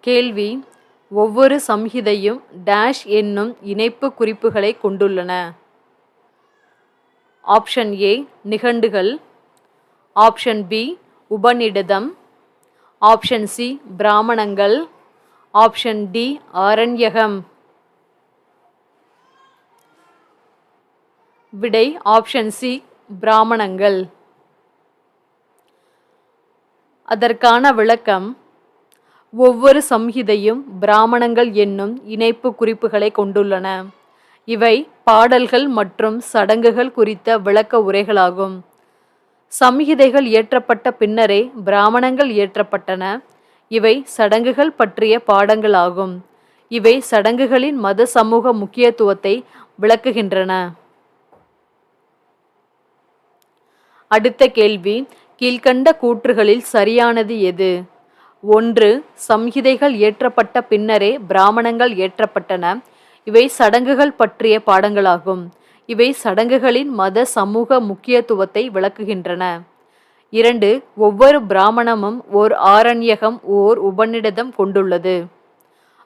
கேள்வி: ஒவ்வொரு சம்ஹிதையும் டேஷ் என்னும் இணைப்பு குறிப்புகளை கொண்டுள்ளன. ஆப்ஷன் ஏ நிகண்டுகள், ஆப்ஷன் பி உபநிடதம், ஆப்ஷன் சி பிராமணங்கள், ஆப்ஷன் டி ஆரண்யகம். விடை ஆப்ஷன் சி பிராமணங்கள். அதற்கான விளக்கம்: ஒவ்வொரு சம்ஹிதையும் பிராமணங்கள் என்னும் இணைப்பு குறிப்புகளை கொண்டுள்ளன. இவை பாடல்கள் மற்றும் சடங்குகள் குறித்த விளக்க உரைகளாகும். சம்ஹிதைகள் இயற்றப்பட்ட பின்னரே பிராமணங்கள் இயற்றப்பட்டன. இவை சடங்குகள் பற்றிய பாடங்களாகும். இவை சடங்குகளின் மத சமூக முக்கியத்துவத்தை விளக்குகின்றன. அடுத்த கேள்வி: கீழ்க்கண்ட கூற்றுகளில் சரியானது எது? 1. சம்ஹிதைகள் இயற்றப்பட்ட பின்னரே பிராமணங்கள் இயற்றப்பட்டன. இவை சடங்குகள் பற்றிய பாடங்களாகும். இவை சடங்குகளின் மத சமூக முக்கியத்துவத்தை விளக்குகின்றன. 2. ஒவ்வொரு பிராமணமும் ஓர் ஆரண்யகம் ஓர் உபநிடதம் கொண்டுள்ளது.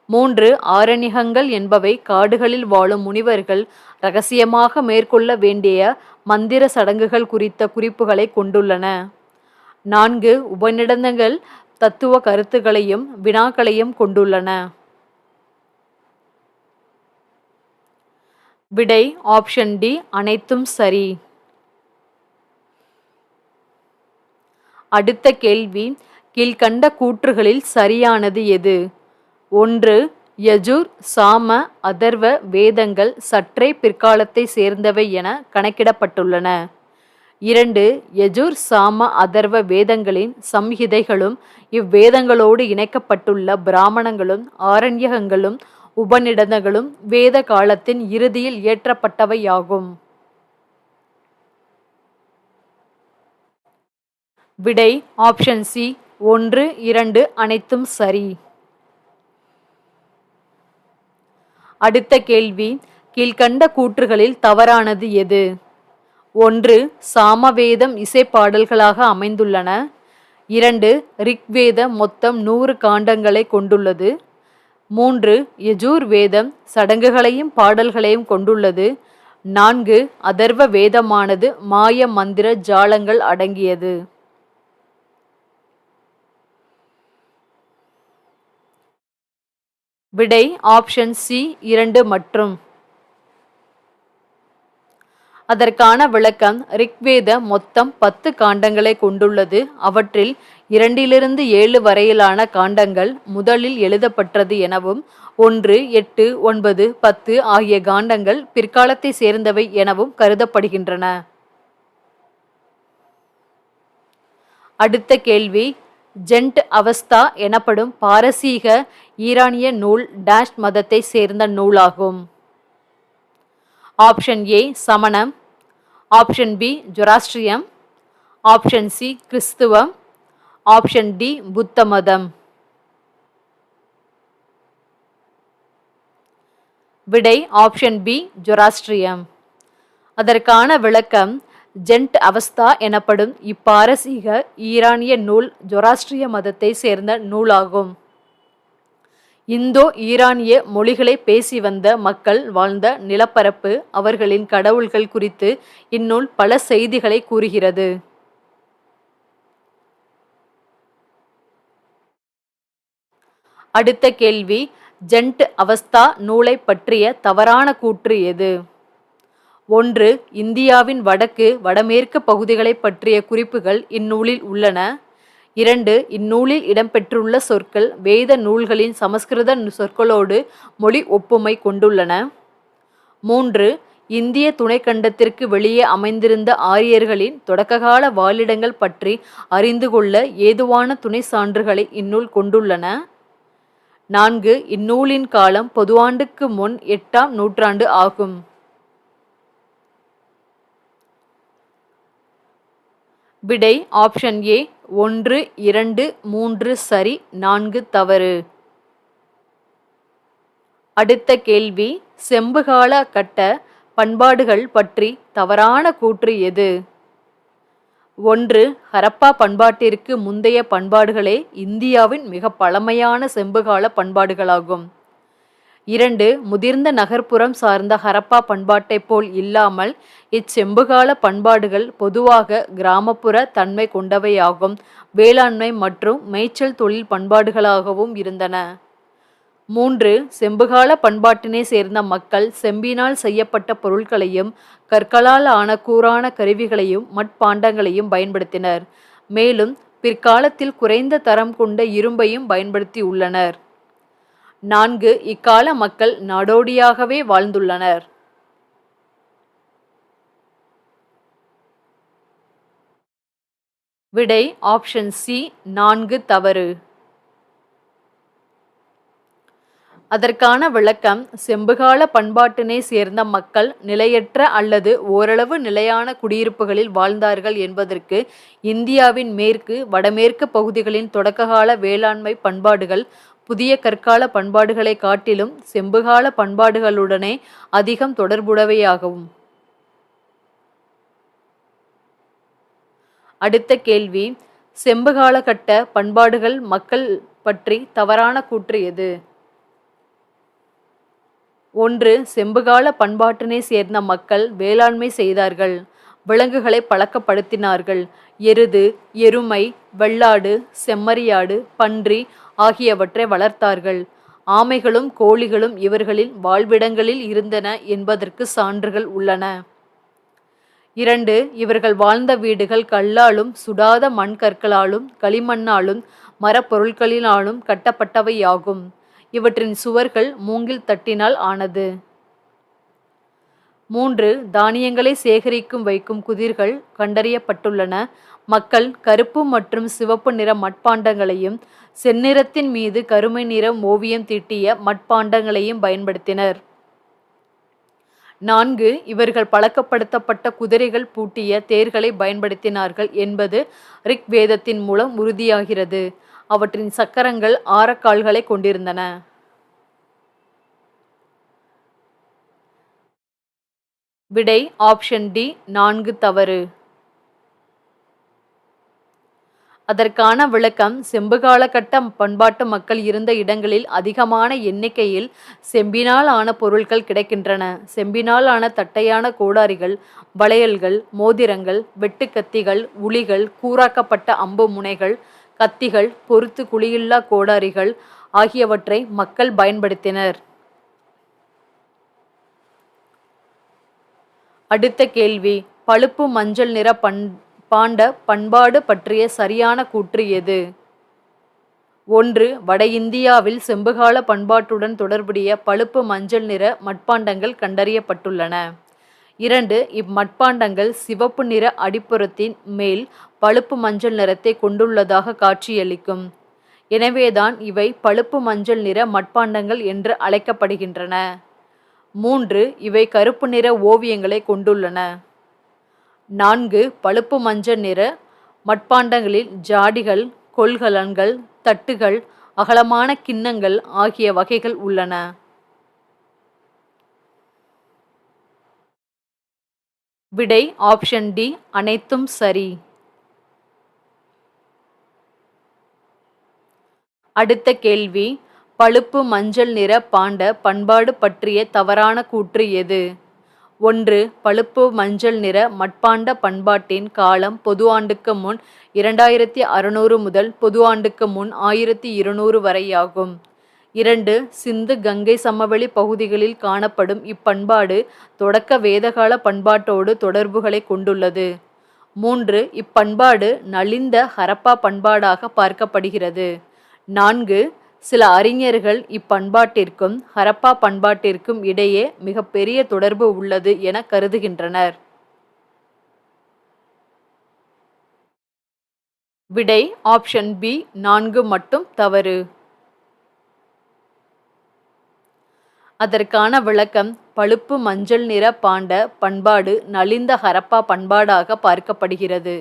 3. ஆரண்யகங்கள் என்பவை காடுகளில் வாழும் முனிவர்கள் இரகசியமாக மேற்கொள்ள வேண்டிய மந்திர சடங்குகள் குறித்த குறிப்புகளை கொண்டுள்ளன. 4. உபநிடதங்கள் தத்துவ கருத்துக்களையும் வினாக்களையும் கொண்டுள்ளன. விடை ஆப்ஷன் டி அனைத்தும் சரி. அடுத்த கேள்வி: கீழ்க்கண்ட கூற்றுகளில் சரியானது எது? 1. யஜுர், சாம, அதர்வ வேதங்கள் சற்றே பிற்காலத்தை சேர்ந்தவை என கணக்கிடப்பட்டுள்ளன. 2. யஜுர், சாம, அதர்வ வேதங்களின் சம்ஹிதைகளும் இவ்வேதங்களோடு இணைக்கப்பட்டுள்ள பிராமணங்களும் ஆரண்யகங்களும் உபநிடதங்களும் வேத காலத்தின் இறுதியில் இயற்றப்பட்டவையாகும். விடை ஆப்ஷன் சி 1, 2 அனைத்தும் சரி. அடுத்த கேள்வி: கீழ்க்கண்ட கூற்றுகளில் தவறானது எது? 1. சாமவேதம் இசைப்பாடல்களாக அமைந்துள்ளன. 2. ரிக்வேதம் மொத்தம் 100 காண்டங்களை கொண்டுள்ளது. 3. யஜூர் வேதம் சடங்குகளையும் பாடல்களையும் கொண்டுள்ளது. 4. அதர்வ வேதமானது மாய மந்திர ஜாலங்கள் அடங்கியது. விடை ஆப்ஷன் சி 2 மற்றும். அதற்கான விளக்கம்: ரிக்வேத மொத்தம் 10 காண்டங்களை கொண்டுள்ளது. அவற்றில் 2 - 7 வரையிலான காண்டங்கள் முதலில் எழுதப்பட்டது எனவும் 1, 8, 9, 10 ஆகிய காண்டங்கள் பிற்காலத்தை சேர்ந்தவை எனவும் கருதப்படுகின்றன. அடுத்த கேள்வி: ஜெண்ட் அவஸ்தா எனப்படும் பாரசீக ஈரானிய நூல் டேஷ் மதத்தை சேர்ந்த நூலாகும். ஆப்ஷன் ஏ சமணம், ஆப்ஷன் பி ஜொராஸ்ட்ரியம், ஆப்ஷன் சி கிறிஸ்துவம், ஆப்ஷன் டி புத்த மதம். விடை ஆப்ஷன் பி ஜொராஸ்ட்ரியம். அதற்கான விளக்கம்: ஜெண்ட் அவஸ்தா எனப்படும் இப்பாரசீக ஈரானிய நூல் ஜொராஸ்ட்ரிய மதத்தை சேர்ந்த நூலாகும். இந்தோ ஈரானிய மொழிகளை பேசி வந்த மக்கள் வாழ்ந்த நிலப்பரப்பு, அவர்களின் கடவுள்கள் குறித்து இந்நூல் பல செய்திகளை கூறுகிறது. அடுத்த கேள்வி: ஜெண்ட் அவஸ்தா நூலை பற்றிய தவறான கூற்று எது? 1. இந்தியாவின் வடக்கு வடமேற்கு பகுதிகளை பற்றிய குறிப்புகள் இந்நூலில் உள்ளன. 2. இந்நூலில் இடம்பெற்றுள்ள சொற்கள் வேத நூல்களின் சமஸ்கிருத சொற்களோடு மொழி ஒப்புமை கொண்டுள்ளன. 3. இந்திய துணைக்கண்டத்திற்கு வெளியே அமைந்திருந்த ஆரியர்களின் தொடக்ககால வாழிடங்கள் பற்றி அறிந்து கொள்ள ஏதுவான துணை சான்றுகளை இந்நூல் கொண்டுள்ளன. 4. இந்நூலின் காலம் பொதுவாண்டுக்கு முன் 8ஆம் நூற்றாண்டு ஆகும். விடை ஆப்ஷன் ஏ 1, 2, 3 சரி, 4 தவறு. அடுத்த கேள்வி: செம்புகால கட்ட பண்பாடுகள் பற்றி தவறான கூற்று எது? ஒன்று, ஹரப்பா பண்பாட்டிற்கு முந்தைய பண்பாடுகளே இந்தியாவின் மிக பழமையான செம்புகால பண்பாடுகளாகும். 2, முதிர்ந்த நகர்ப்புறம் சார்ந்த ஹரப்பா பண்பாட்டைப் போல் இல்லாமல் இச்செம்புகால பண்பாடுகள் பொதுவாக கிராமப்புற தன்மை கொண்டவையாகும் வேளாண்மை மற்றும் மேய்ச்சல் தொழில் பண்பாடுகளாகவும் இருந்தன. 3, செம்புகால பண்பாட்டினை சேர்ந்த மக்கள் செம்பினால் செய்யப்பட்ட பொருட்களையும் கற்களால் ஆன கூரான கருவிகளையும் மட்பாண்டங்களையும் பயன்படுத்தினர். மேலும் பிற்காலத்தில் குறைந்த தரம் கொண்ட இரும்பையும் பயன்படுத்தியுள்ளனர். 4, இக்கால மக்கள் நாடோடியாகவே வாழ்ந்துள்ளனர். விடை ஆப்ஷன் சி 4 தவறு. அதற்கான விளக்கம், செம்புகால பண்பாட்டினை சேர்ந்த மக்கள் நிலையற்ற அல்லது ஓரளவு நிலையான குடியிருப்புகளில் வாழ்ந்தார்கள் என்பதற்கு இந்தியாவின் மேற்கு வடமேற்கு பகுதிகளின் தொடக்ககால வேளாண்மை பண்பாடுகள் புதிய கற்கால பண்பாடுகளை காட்டிலும் செம்புகால பண்பாடுகளுடனே அதிகம் தொடர்புடையவையாகும். அடுத்த கேள்வி, செம்புகால கட்ட பண்பாடுகள் மக்கள் பற்றி தவறான கூற்று எது? 1, செம்புகால பண்பாட்டினை சேர்ந்த மக்கள் வேளாண்மை செய்தார்கள். விலங்குகளை பழக்கப்படுத்தினார்கள். எருது, எருமை, வெள்ளாடு, செம்மறியாடு, பன்றி ஆகியவற்றை வளர்த்தார்கள். ஆமைகளும் கோழிகளும் இவர்களின் வாழ்விடங்களில் இருந்தன என்பதற்கு சான்றுகள் உள்ளன. 2, இவர்கள் வாழ்ந்த வீடுகள் கல்லாலும் சுடாத மண்கற்களாலும் களிமண்ணாலும் மரப்பொருட்களினாலும் கட்டப்பட்டவையாகும். இவற்றின் சுவர்கள் மூங்கில் தட்டினால் ஆனது. 3, தானியங்களை சேகரிக்கும் வைக்கும் குதிர்கள் கண்டறியப்பட்டுள்ளன. மக்கள் கருப்பு மற்றும் சிவப்பு நிற மட்பாண்டங்களையும் செந்நிறத்தின் மீது கருமை நிறம் ஓவியம் தீட்டிய மட்பாண்டங்களையும் பயன்படுத்தினர். 4, இவர்கள் பழக்கப்படுத்தப்பட்ட குதிரைகள் பூட்டிய தேர்களை பயன்படுத்தினார்கள் என்பது ரிக் வேதத்தின் மூலம் உறுதியாகிறது. அவற்றின் சக்கரங்கள் ஆரக்கால்களை கொண்டிருந்தன. விடை ஆப்ஷன் டி 4 தவறு. அதற்கான விளக்கம், செம்புகால கட்ட பண்பாட்டு மக்கள் இருந்த இடங்களில் அதிகமான எண்ணிக்கையில் செம்பினால் ஆன பொருட்கள் கிடைக்கின்றன. செம்பினால் ஆன தட்டையான கோடாரிகள், வளையல்கள், மோதிரங்கள், வெட்டுக்கத்திகள், உளிகள், கூராக்கப்பட்ட அம்பு முனைகள், கத்திகள், பொருத்து குழியில்லா கோடாரிகள் ஆகியவற்றை மக்கள் பயன்படுத்தினர். அடுத்த கேள்வி, பழுப்பு மஞ்சள் நிற பாண்ட பண்பாடு பற்றிய சரியான கூற்று எது? 1, வட இந்தியாவில் செம்புகால பண்பாட்டுடன் தொடர்புடைய பழுப்பு மஞ்சள் நிற மட்பாண்டங்கள் கண்டறியப்பட்டுள்ளன. 2, இம்மட்பாண்டங்கள் சிவப்பு நிற அடிப்புறத்தின் மேல் பழுப்பு மஞ்சள் நிறத்தை கொண்டுள்ளதாக காட்சியளிக்கும். எனவேதான் இவை பழுப்பு மஞ்சள் நிற மட்பாண்டங்கள் என்று அழைக்கப்படுகின்றன. 3, இவை கருப்பு நிற ஓவியங்களை கொண்டுள்ளன. 4, பழுப்பு மஞ்சள் நிற மட்பாண்டங்களில் ஜாடிகள், கொள்கலன்கள், தட்டுகள், அகலமான கிண்ணங்கள் ஆகிய வகைகள் உள்ளன. விடை ஆப்ஷன் டி அனைத்தும் சரி. அடுத்த கேள்வி, பழுப்பு மஞ்சள் நிற பாண்ட பண்பாடு பற்றிய தவறான கூற்று எது? 1, பழுப்பு மஞ்சள் நிற மட்பாண்ட பண்பாட்டின் காலம் பொது ஆண்டுக்கு முன் 2600 முதல் பொது ஆண்டுக்கு முன் 1200 வரையாகும். 2, சிந்து கங்கை சமவெளி பகுதிகளில் காணப்படும் இப்பண்பாடு தொடக்க வேதகால பண்பாட்டோடு தொடர்புகளை கொண்டுள்ளது. 3, இப்பண்பாடு நலிந்த ஹரப்பா பண்பாடாக பார்க்கப்படுகிறது. 4, சில அறிஞர்கள் இப்பண்பாட்டிற்கும் ஹரப்பா பண்பாட்டிற்கும் இடையே மிகப்பெரிய தொடர்பு உள்ளது என கருதுகின்றனர். விடை ஆப்ஷன் பி 4 மட்டும் தவறு. அதற்கான விளக்கம், பழுப்பு மஞ்சள் நிற பாண்ட பண்பாடு நலிந்த ஹரப்பா பண்பாடாக பார்க்கப்படுகிறது.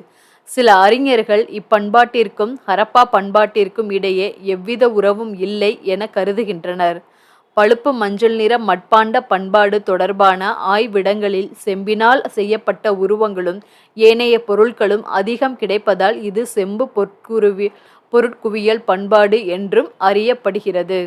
சில அறிஞர்கள் இப்பண்பாட்டிற்கும் ஹரப்பா பண்பாட்டிற்கும் இடையே எவ்வித உறவும் இல்லை என கருதுகின்றனர். பழுப்பு மஞ்சள் நிற மட்பாண்ட பண்பாடு தொடர்பான ஆய்விடங்களில் செம்பினால் செய்யப்பட்ட உருவங்களும் ஏனைய பொருட்களும் அதிகம் கிடைப்பதால் இது செம்பு பொற்குவியல் பண்பாடு என்றும் அறியப்படுகிறது.